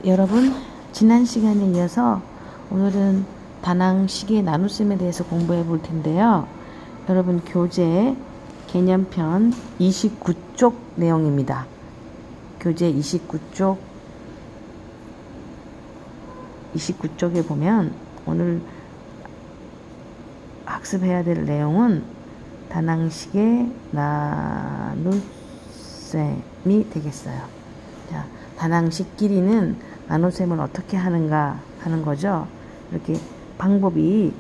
여러분, 지난 시간에 이어서 오늘은 다낭식의 나눗셈에 대해서 공부해 볼 텐데요. 여러분, 교재 개념편 29쪽 내용입니다. 교재 29쪽에 보면 오늘 학습해야 될 내용은 다낭식의 나눗셈이 되겠어요. 자, 다낭식 길이는 나눗셈을 어떻게 하는가 하는 거죠. 이렇게 방법이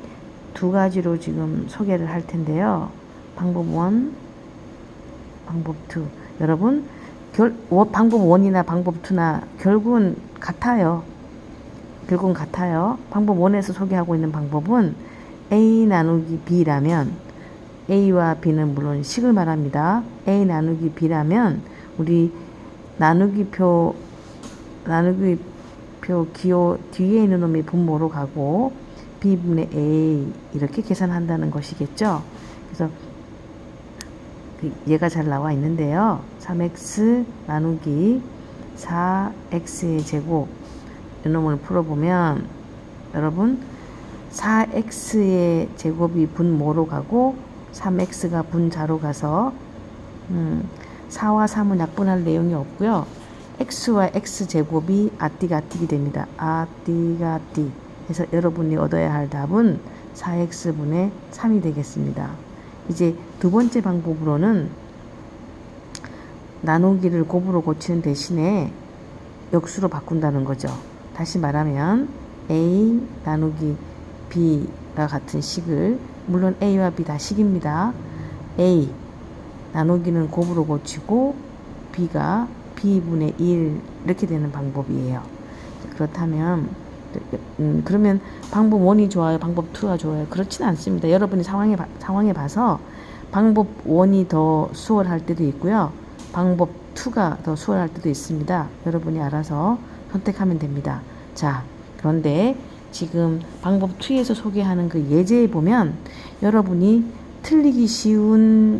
두 가지로 지금 소개를 할 텐데요. 방법 1, 방법 2. 여러분, 방법 1이나 방법 2나 결국은 같아요. 방법 1에서 소개하고 있는 방법은 A 나누기 B라면 A와 B는 물론 식을 말합니다. A 나누기 B라면 우리 나누기표 기호 뒤에 있는 놈이 분모로 가고 B분의 A 이렇게 계산한다는 것이겠죠. 그래서 얘가 잘 나와 있는데요. 3x 나누기 4x의 제곱 이 놈을 풀어보면 여러분 4x의 제곱이 분모로 가고 3x가 분자로 가서 4와 3은 약분할 내용이 없고요. x와 x제곱이 아띠가띠이 됩니다. 아띠가띠 해서 여러분이 얻어야 할 답은 4x분의 3이 되겠습니다. 이제 두 번째 방법으로는 나누기를 곱으로 고치는 대신에 역수로 바꾼다는 거죠. 다시 말하면 a 나누기 b가 같은 식을, 물론 a와 b 다 식입니다. a 나누기는 곱으로 고치고 b가 b분의 1 이렇게 되는 방법이에요. 그렇다면 그러면 방법 1이 좋아요? 방법 2가 좋아요? 그렇지는 않습니다. 여러분이 상황에 봐서 방법 1이 더 수월할 때도 있고요. 방법 2가 더 수월할 때도 있습니다. 여러분이 알아서 선택하면 됩니다. 자, 그런데 지금 방법 2에서 소개하는 그 예제에 보면 여러분이 틀리기 쉬운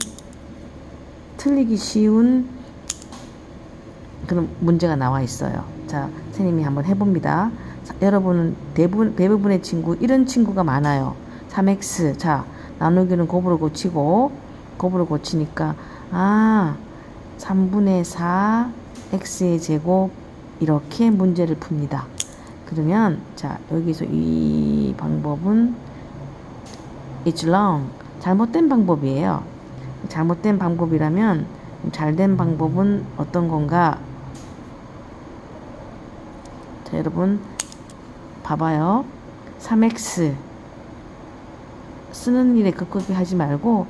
그런 문제가 나와 있어요. 자, 선생님이 한번 해봅니다. 여러분은 대부분의 친구, 이런 친구가 많아요. 3x, 자, 나누기는 곱으로 고치니까, 3분의 4 x의 제곱, 이렇게 문제를 풉니다. 그러면, 자, 여기서 이 방법은, it's wrong. 잘못된 방법이에요. 잘못된 방법이라면, 잘된 방법은 어떤 건가? 자, 여러분, 봐봐요. 3x 쓰는 일에 급급히 하지 말고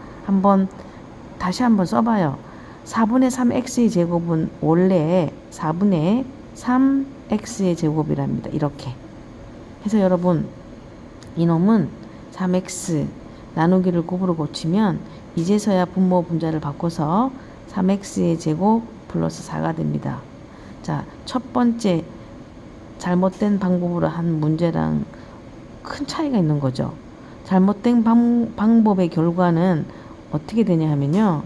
다시 한번 써봐요. 4분의 3x의 제곱은 원래 4분의 3x의 제곱이랍니다. 이렇게 해서 여러분, 이놈은 3x 나누기를 곱으로 고치면 이제서야 분모 분자를 바꿔서 3x의 제곱 플러스 4가 됩니다. 자, 첫 번째 잘못된 방법으로 한 문제랑 큰 차이가 있는 거죠. 잘못된 방법의 결과는 어떻게 되냐 하면요.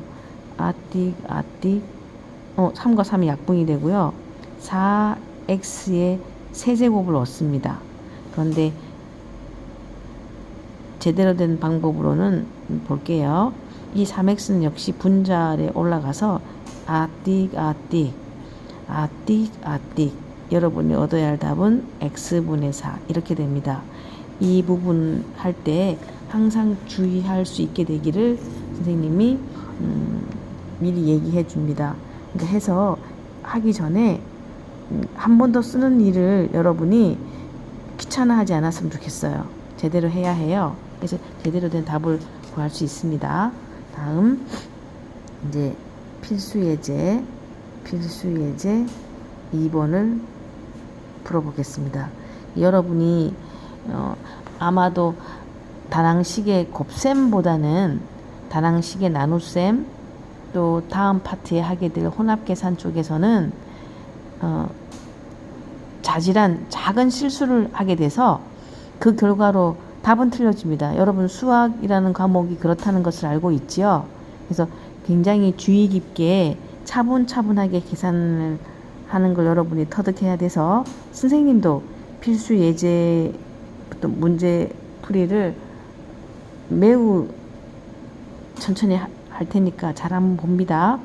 3과 3이 약분이 되고요. 4x의 세제곱을 얻습니다. 그런데 제대로 된 방법으로는 볼게요. 이 3x는 역시 분자에 올라가서 여러분이 얻어야 할 답은 x분의 4 이렇게 됩니다. 이 부분 할 때 항상 주의할 수 있게 되기를 선생님이 미리 얘기해 줍니다. 그러니까 해서 하기 전에 한 번 더 쓰는 일을 여러분이 귀찮아하지 않았으면 좋겠어요. 제대로 해야 해요. 그래서 제대로 된 답을 구할 수 있습니다. 다음 이제 필수 예제 2번을 풀어보겠습니다. 여러분이 아마도 다낭식의 곱셈보다는 다낭식의 나눗셈, 또 다음 파트에 하게 될 혼합계산 쪽에서는 자질한 작은 실수를 하게 돼서 그 결과로 답은 틀려집니다. 여러분, 수학이라는 과목이 그렇다는 것을 알고 있지요. 그래서 굉장히 주의 깊게 차분차분하게 계산을 하는 걸 여러분이 터득해야 돼서 선생님도 필수 예제 또 문제 풀이를 매우 천천히 할 테니까 잘 한번 봅니다.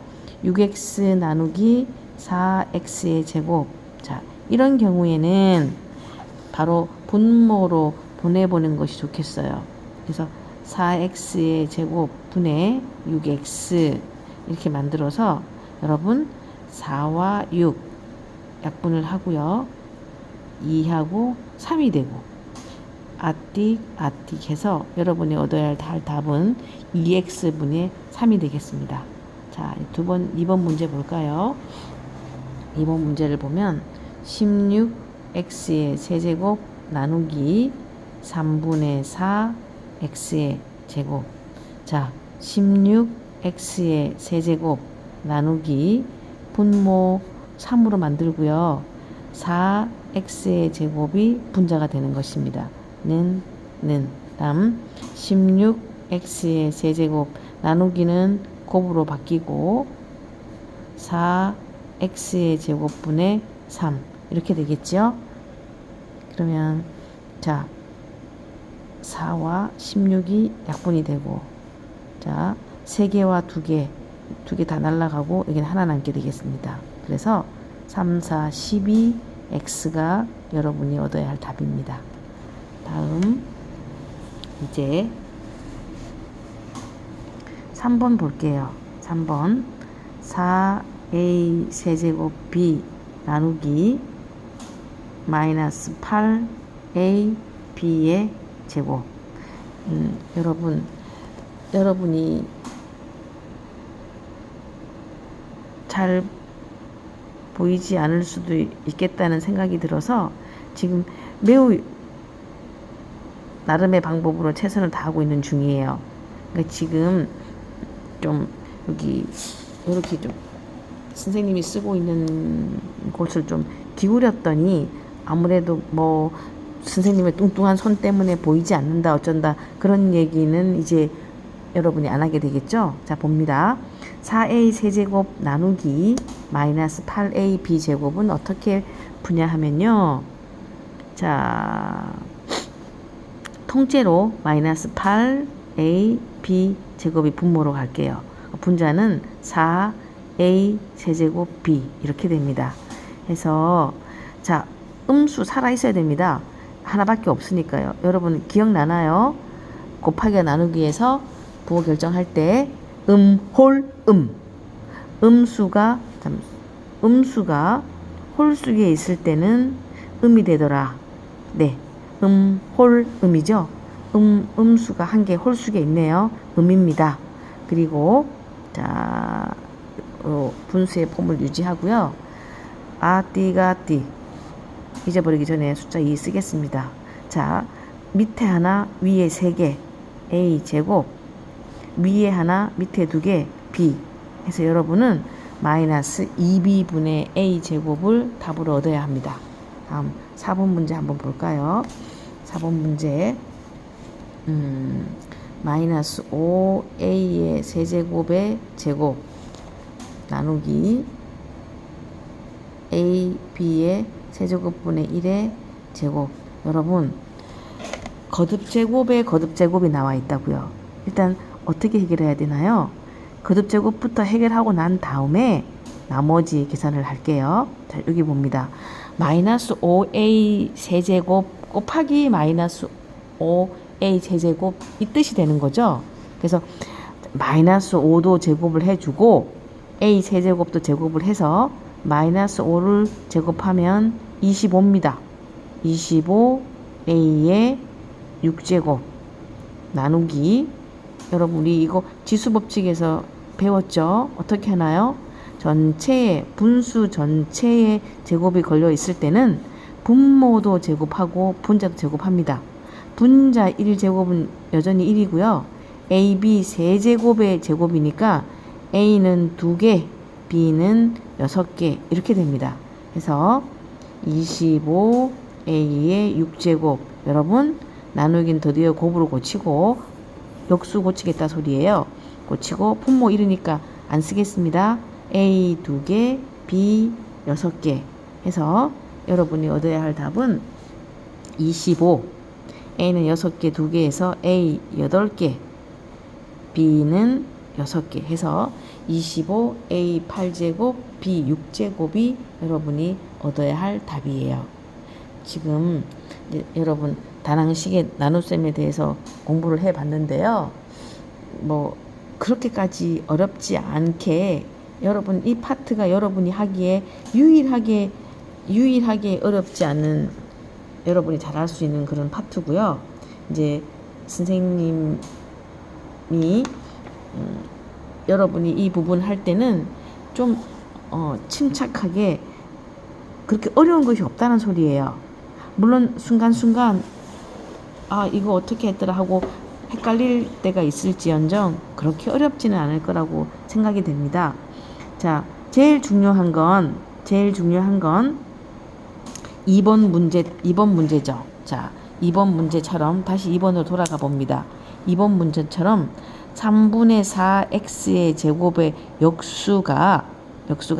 6x 나누기 4x의 제곱. 자, 이런 경우에는 바로 분모로 보내보는 것이 좋겠어요. 그래서 4x의 제곱 분의 6x 이렇게 만들어서 여러분 4와 6 약분을 하고요. 2하고 3이 되고 아띡 해서 여러분이 얻어야 할 답은 2x분의 3이 되겠습니다. 자, 2번 문제 볼까요? 2번 문제를 보면 16x의 세제곱 나누기 3분의 4 x의 제곱. 자, 16x의 세제곱 나누기 분모 3으로 만들고요. 4x의 제곱이 분자가 되는 것입니다. 다음 16x의 세제곱 나누기는 곱으로 바뀌고 4x의 제곱분의 3 이렇게 되겠죠. 그러면 자 4와 16이 약분이 되고 자 3개와 2개 다 날라가고 여기는 하나 남게 되겠습니다. 그래서 3, 4, 12 x가 여러분이 얻어야 할 답입니다. 다음 이제 3번 볼게요. 3번 4a 세제곱 b 나누기 마이너스 8a b의 제곱. 여러분이 잘 보이지 않을 수도 있겠다는 생각이 들어서 지금 매우 나름의 방법으로 최선을 다하고 있는 중이에요. 그러니까 지금 좀 여기 이렇게 좀 선생님이 쓰고 있는 곳을 좀 기울였더니 아무래도 뭐 선생님의 뚱뚱한 손 때문에 보이지 않는다 어쩐다 그런 얘기는 이제 여러분이 안 하게 되겠죠. 자 봅니다. 4a 세제곱 나누기 마이너스 8ab 제곱은 어떻게 푸냐 하면요. 자 통째로 마이너스 8ab 제곱이 분모로 갈게요. 분자는 4a 세제곱 b 이렇게 됩니다. 해서 자 음수 살아 있어야 됩니다. 하나밖에 없으니까요. 여러분 기억나나요? 곱하기와 나누기에서 부호 결정할 때 음수가 홀수기에 있을 때는 음이 되더라. 네, 홀음이죠. 음수가 한 개 홀수기에 있네요. 음입니다. 그리고 자 분수의 폼을 유지하고요. 아띠가 띠 잊어버리기 전에 숫자 2 쓰겠습니다. 자 밑에 하나 위에 3개 a 제곱 위에 하나 밑에 2개 b 해서 여러분은 마이너스 2b분의 a 제곱을 답으로 얻어야 합니다. 다음 4번 문제 한번 볼까요? 4번 문제 마이너스 5a의 세제곱의 제곱 나누기 a, b의 세제곱분의 1의 제곱. 여러분 거듭제곱에 거듭제곱이 나와 있다고요. 일단 어떻게 해결해야 되나요? 거듭제곱부터 해결하고 난 다음에 나머지 계산을 할게요. 자 여기 봅니다. 마이너스 5a 세제곱 곱하기 마이너스 5a 세제곱 이 뜻이 되는 거죠. 그래서 마이너스 5도 제곱을 해주고 a 세제곱도 제곱을 해서 마이너스 5를 제곱하면 25입니다. 25a의 6제곱 나누기 여러분 우리 이거 지수법칙에서 배웠죠? 어떻게 하나요? 전체의 분수 전체의 제곱이 걸려 있을 때는 분모도 제곱하고 분자도 제곱합니다. 분자 1제곱은 여전히 1이고요. AB 세제곱의 제곱이니까 A는 2개, B는 6개 이렇게 됩니다. 그래서 25A의 6제곱 여러분 나누긴 드디어 곱으로 고치고 역수 고치겠다 소리예요. 고치고 분모 1이니까 안 쓰겠습니다. A 2개, B 6개 해서 여러분이 얻어야 할 답은 25. A는 6개, 2개 해서 A 8개, B는 6개 해서 25, A 8제곱, B 6제곱이 여러분이 얻어야 할 답이에요. 지금 여러분 다낭식의 나눗셈에 대해서 공부를 해 봤는데요. 뭐 그렇게까지 어렵지 않게 여러분 이 파트가 여러분이 하기에 유일하게 어렵지 않은 여러분이 잘할 수 있는 그런 파트고요. 이제 선생님이 여러분이 이 부분 할 때는 좀 침착하게 그렇게 어려운 것이 없다는 소리예요. 물론 순간순간 이거 어떻게 했더라 하고 헷갈릴 때가 있을지언정 그렇게 어렵지는 않을 거라고 생각이 됩니다. 자, 제일 중요한 건 2번 문제죠. 자, 2번 문제처럼 다시 2번으로 돌아가 봅니다. 2번 문제처럼 3분의 4x의 제곱의 역수가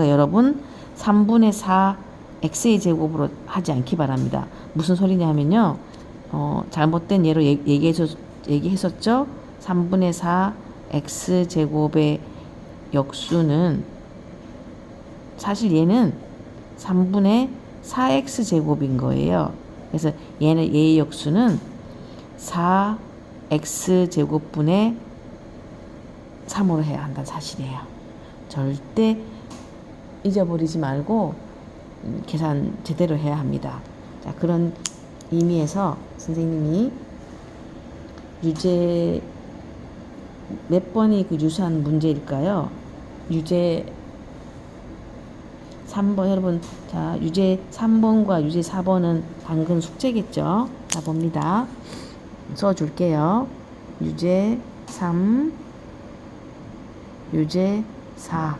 여러분 3분의 4 x의 제곱으로 하지 않기 바랍니다. 무슨 소리냐면요. 잘못된 예로 얘기했었죠. 3분의 4 x 제곱의 역수는 사실 얘는 3분의 4x 제곱인 거예요. 그래서 얘의 역수는 4x 제곱분의 3으로 해야 한다는 사실이에요. 절대 잊어버리지 말고 계산 제대로 해야 합니다. 자, 그런 의미에서 선생님이 유제 몇 번이 그 유사한 문제일까요? 유제 3번 여러분, 자, 유제 3번과 유제 4번은 당근 숙제겠죠? 자, 봅니다. 써줄게요. 유제 3, 유제 4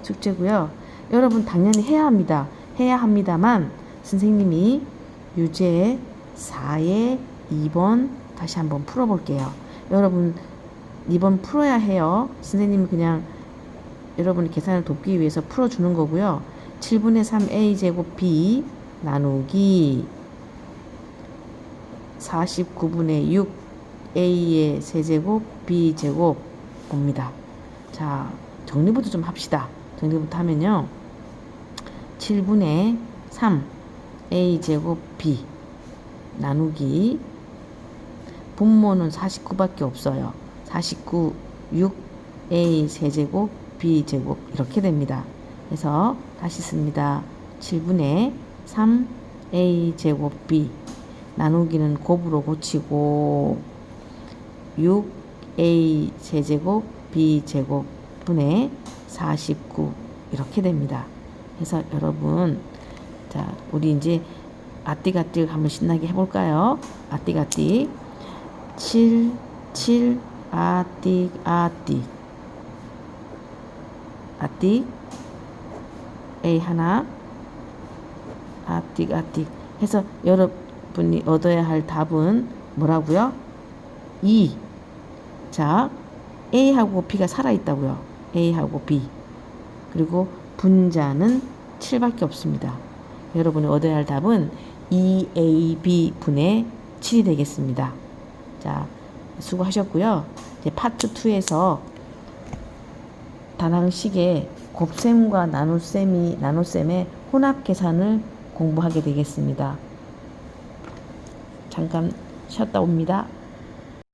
숙제고요. 여러분 당연히 해야 합니다만 선생님이 유제 4의 2번 다시 한번 풀어볼게요. 여러분 2번 풀어야 해요. 선생님이 그냥 여러분이 계산을 돕기 위해서 풀어주는 거고요. 7분의 3 a제곱 b 나누기 49분의 6 a의 세제곱 b제곱 봅니다. 자, 정리부터 좀 합시다. 정리부터 하면요. 7분의 3 a제곱 b 나누기 분모는 49밖에 없어요. 49, 6 a 세제곱 b제곱 이렇게 됩니다. 그래서 다시 씁니다. 7분의 3 a제곱 b 나누기는 곱으로 고치고 6a 세제곱 b제곱 분의 49 이렇게 됩니다. 그래서 여러분, 자, 우리 이제 아띠가띠 한번 신나게 해볼까요? 아띠가띠 7 아띠 A 하나 아띠 해서 여러분이 얻어야 할 답은 뭐라고요? 2. 자, A하고 B가 살아있다고요. A하고 B. 그리고 분자는 7밖에 없습니다. 여러분이 얻어야 할 답은 2AB 분의 7이 되겠습니다. 자, 수고하셨고요. 이제 파트 2에서 다낭식의 곱셈과 나눗셈의 혼합 계산을 공부하게 되겠습니다. 잠깐 쉬었다 옵니다.